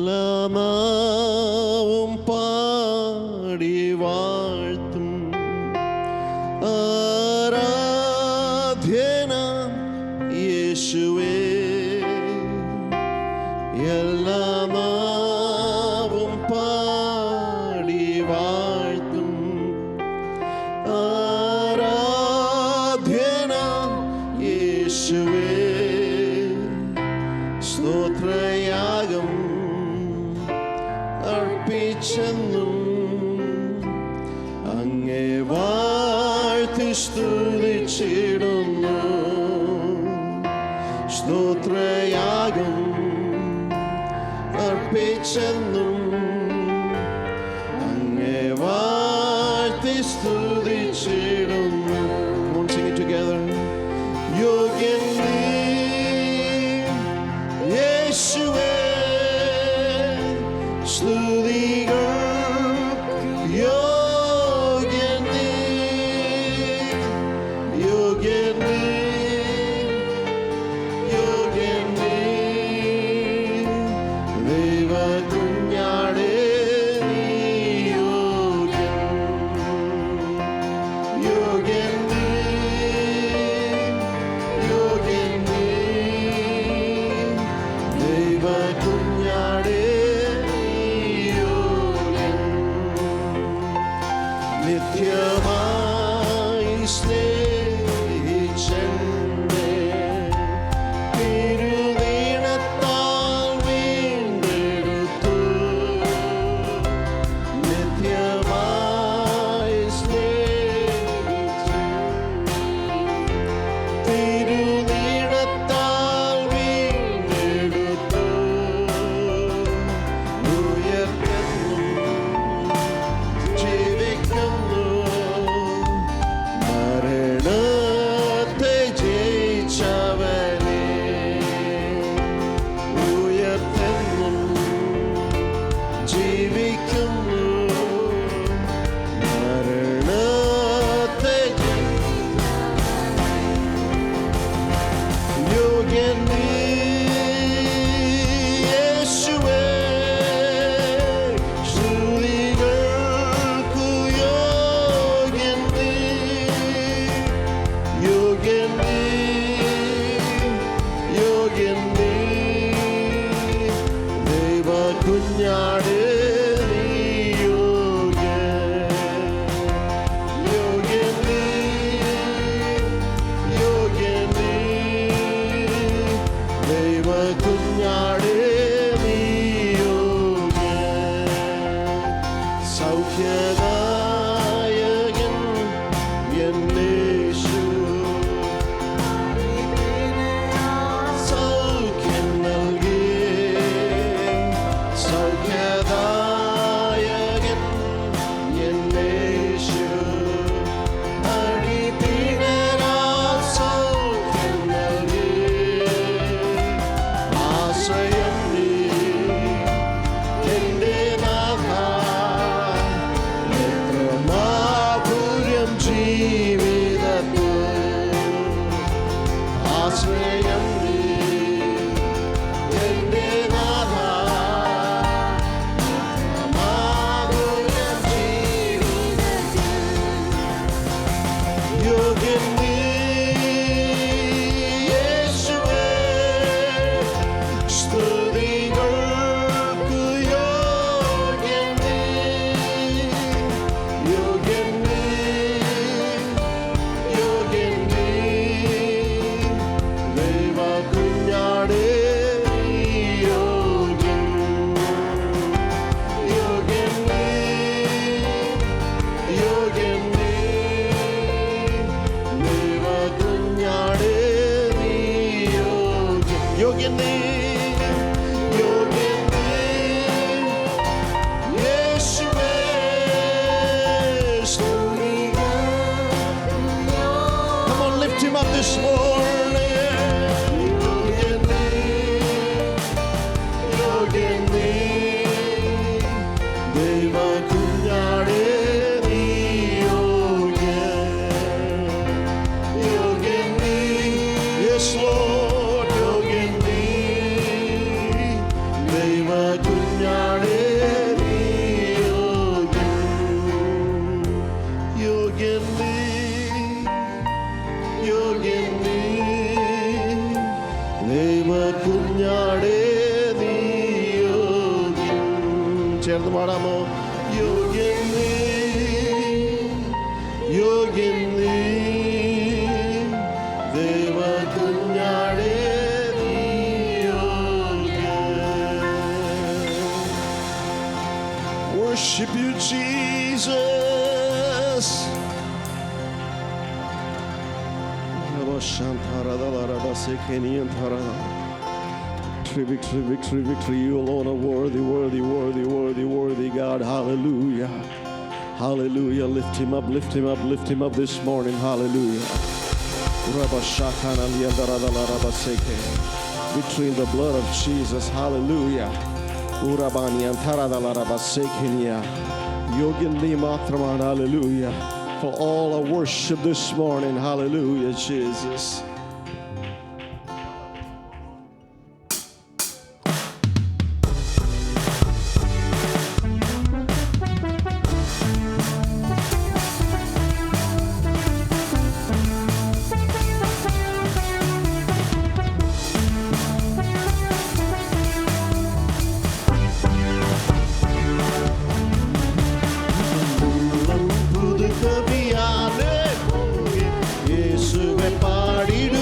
எல்லாமாவும் பாடி வாழ்த்தும் ஆராத்யனாம் இயேசுவே. எல்லாமாவும் பாடி வாழ்த்தும் ஆராத்யனாம் இயேசுவே. സ്തോത്രയാഗം അർപ്പിച്ചെന്നും അങ്ങേ വാഴ്ത്തി സ്തുതിച്ചിടുന്നു. സ്തോത്രയാഗം അർപ്പിച്ചെന്നും അങ്ങേ വാഴ്ത്തി സ്തുതിച്ചിടുന്നു. Come on, sing it together. യോഗ്യൻ നീ യേശുവേ, സ്തുതികൾക്ക് യോഗ്യൻ നീ, യോഗ്യൻ നീ, യോഗ്യൻ നീ. ദൈവകുഞ്ഞാടേ നീ യോഗ്യൻ, യോഗ്യൻ നീ, യോഗ്യൻ നീ. ദൈവകുഞ്ഞാടേ നീ യോഗ്യൻ. നിത്യമായി സ്നേഹിച്ചെന്നെ തിരുനീണത്താൽ വീണ്ടെടുത്തു. നിത്യമായി സ്നേഹിച്ചെന്നെ തിരുനീണത്താൽ വീണ്ടെടുത്തു. ഉയർത്തുന്നു, ജീവിക്കുന്നു, മരണത്തെ ജയിച്ചവനെ. ഉയർത്തുന്നു, ജീവിക്കുന്നു, മരണത്തെ യോഗ്യൻ നീ യേശുവേ, സ്തുതികൾക്ക് യോഗ്യൻ നീ, യോഗ്യൻ നീ, യോഗ്യൻ നീ. ദൈവകുഞ്ഞാടേ നീ യോഗ്യൻ, യോഗ്യൻ നീ, യോഗ്യൻ നീ. ദൈവകുഞ്ഞാടേ നീ യോഗ്യൻ. സൗഖ്യദായകൻ എന്നേശു, സൗഖ്യം നൽകി. സൗഖ്യദായകൻ എന്നേശു, അടിപിണരാൽ സൗഖ്യം നൽകി. ആശ്രയം നീ എന്റെ നാഥാ, എത്ര മാധുര്യം ജീവിതത്തിൽ. ആശ്രയം നീ എന്റെ നാഥാ, എത്ര മാധുര്യം ജീവിതത്തിൽ. യോഗ്യൻ നീ യേശുവേ, സ്തുതികൾക്ക് യോഗ്യൻ നീ, യോഗ്യൻ നീ, യോഗ്യൻ നീ. ദൈവകുഞ്ഞാടേ നീ യോഗ്യൻ, യോഗ്യൻ നീ, യോഗ്യൻ നീ. ദൈവകുഞ്ഞാടേ നീ യോഗ്യൻ, യോഗ്യൻ നീ, യോഗ്യൻ നീ യേശുവേ, സ്തുതികൾക്ക് യോഗ്യൻ. Come on, lift him up this morning. യോഗ്യൻ നീ, യോഗ്യൻ നീ. ദൈവകുഞ്ഞാടേ നീ യോഗ്യൻ, യോഗ്യൻ നീ. Yes, Lord, യോഗ്യൻ നീ. ദൈവ ദൈവ കുഞ്ഞാടേ നീ യോഗ്യൻ. ചേർന്ന് പാടാമോ? യോഗ്യൻ നീ, യോഗ്യൻ നീ, ദൈവ കുഞ്ഞാടേ നീ യോഗ്യൻ. Worship you, Jesus. Victory, victory, victory, victory. You alone are worthy, worthy, worthy, worthy, worthy, God. Hallelujah. Hallelujah. Lift him up, lift him up, lift him up this morning. Hallelujah. Victory in the blood of Jesus. Hallelujah. Yogin Li Matraman. Hallelujah. For all our worship this morning. Hallelujah, Jesus. புது கவியானே இயேசுவை பாடிட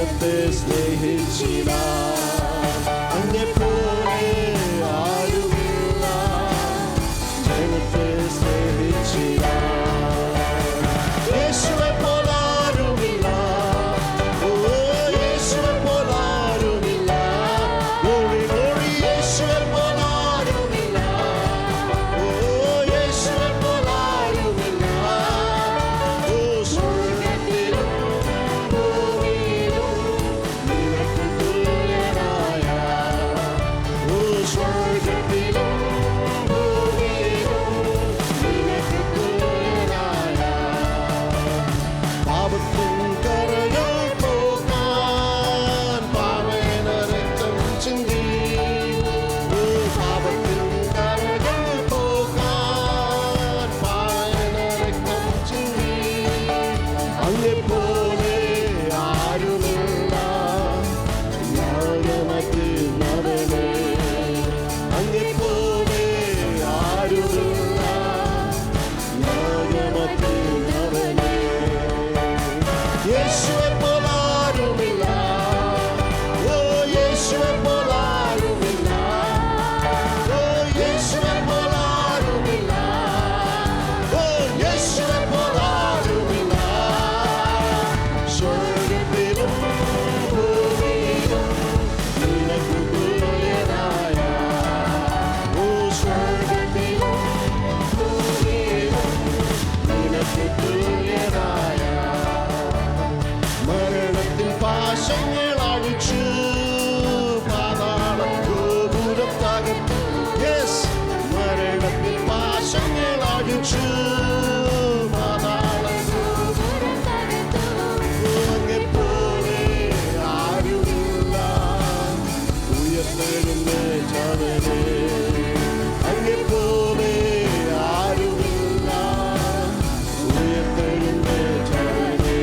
ജനത്തെ സ്നേഹിച്ചില്ല അങ്ങെ പോലെ ആരുമില്ല ജനത്തെ സ്നേഹിച്ചില്ല യേശുവെ പോലാരുമില്ല ഓ യേശുവെ പോലാരുമില്ല glory glory യേശുവെ പോലാരുമില്ല ഓ യേശുവെ പോലാരുമില്ല ഓ സ്വർഗ്ഗത്തിലും ഭൂമിയിലും നിനക്ക് തുല്യനായ ഓ സ്വർഗ്ഗത്തിലും ഭൂമിയിലും നിനക്ക് തുല്യനായ പാപത്തിൻ കരകൾ പോക്കാൻ പാവന രക്തം ചിന്തി ഓ പാപത്തിൻ കരകൾ പോക്കാൻ പാവന രക്തം ചിന്തി അങ്ങെപ്പോലെ ആരുമില്ല യാഗമതിനവനെ അങ്ങെപ്പോലെ ആരുമില്ല യാഗമതിനവനെ യേശുവെ പോലാരുമില്ല ഓ യേശുവെ പോലാരുമില്ല ഓ യേശുവെ പോലാരുമില്ല ഓ യേശുവെ പോലാരുമില്ല സ്വർഗ്ഗത്തിലും ഭൂമിയിലും നിനക്ക് തുല്യനായ ഓ സ്വർഗ്ഗത്തിലും ഭൂമിയിലും നിനക്ക് തുല്യനായ മരണത്തിൻ പാശങ്ങൾ അഴിച്ചു പാതാളം ഗോപുരം തകർത്തു യെസ് മരണത്തിൻ പാശങ്ങൾ അഴിച്ചു പാതാളം ഗോപുരം തകർത്തു അങ്ങെപ്പോലെ ആരുമില്ല ഉയർത്തെഴുന്നേറ്റവനെ അങ്ങെപ്പോലെ ആരുമില്ല ഉയർത്തെഴുന്നേറ്റവനെ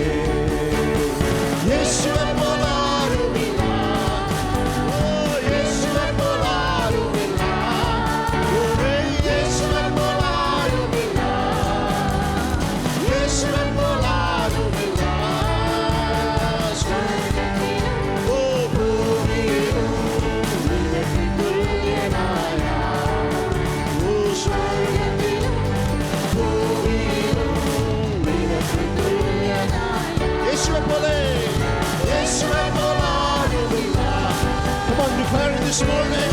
യേശുവെ പോലാരുമില്ല ഓ യേശുവെ പോലാരുമില്ല ഓ യേശുവെ പോലാരുമില്ല യേശുവെ പോലാരുമില്ല സ്വർഗ്ഗത്തിലും ഓ ഭൂമിയിലും നിനക്ക് തുല്യനായ ഓ സ്വർഗ്ഗത്തിലും ഭൂമിയിലും നിനക്ക് തുല്യനായ യേശുവെ പോലെ യേശുവെ പോലാരുമില്ല Come on, declare it this morning.